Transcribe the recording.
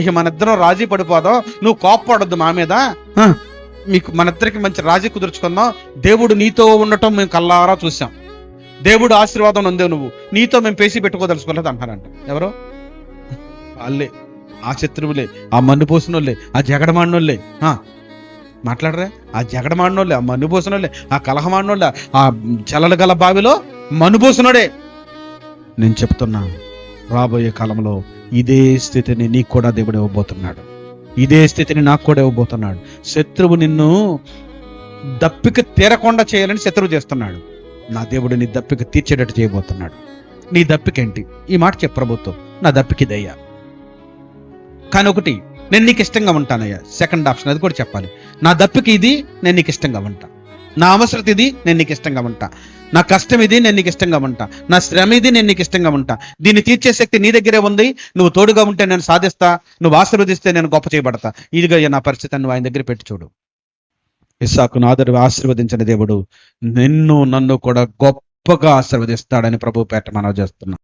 ఇక మన ఇద్దరం రాజీ పడిపోదాం, నువ్వు కోప్పడొద్దు మా మీద, మీకు మన ఇద్దరికి మంచి రాజీ కుదుర్చుకుందాం, దేవుడు నీతో ఉండటం మేము కల్లారా చూసాం, దేవుడు ఆశీర్వాదం ఉందే, నువ్వు నీతో మేము పేసి పెట్టుకోదలుచుకోలేదు అంటారంట. ఎవరో వాళ్ళే, ఆ శత్రువులే, ఆ మన్ను పోసినోళ్ళే, ఆ జగడమాడినోళ్ళే. మాట్లాడరా? ఆ జగడమాడినోళ్ళే, ఆ మన్ను పోసినోళ్ళే, ఆ కలహమాడినోళ్ళే, ఆ చలలు గల బావిలో మన్ను పోసినోడే. నేను చెప్తున్నా, రాబోయే కాలంలో ఇదే స్థితిని నీకు కూడా దేవుడు ఇవ్వబోతున్నాడు, ఇదే స్థితిని నాకు కూడా ఇవ్వబోతున్నాడు. శత్రువు నిన్ను దప్పిక తీరకుండా చేయాలని శత్రువు చేస్తున్నాడు. నా దేవుడు నీ దప్పిక తీర్చేటట్టు చేయబోతున్నాడు. నీ దప్పికేంటి? ఈ మాట చెప్పు ప్రభుత్వం, నా దప్పికిదయ్యా, కానీ ఒకటి, నేను నీకు ఇష్టంగా ఉంటానయ్యా. సెకండ్ ఆప్షన్ అది కూడా చెప్పాలి. నా దప్పికి ఇది, నేను నీకు ఇష్టంగా ఉంటా. నా అవసరత ఇది, నేను నీకు ఇష్టంగా ఉంటా. నా కష్టం ఇది, నేను నీకు ఇష్టంగా ఉంటా. నా శ్రమ ఇది, నేను నీకు ఇష్టంగా ఉంటా. దీన్ని తీర్చే శక్తి నీ దగ్గరే ఉంది. నువ్వు తోడుగా ఉంటే నేను సాధిస్తా, నువ్వు ఆశీర్వదిస్తే నేను గొప్ప చేయబడతా. ఇదిగా నా పరిస్థితి నువ్వు ఆయన దగ్గర పెట్టి చూడు. ఇస్సాకును ఆశీర్వదించిన దేవుడు నిన్ను నన్ను కూడా గొప్పగా ఆశీర్వదిస్తాడని ప్రభు పేట మనవి చేస్తున్నాం.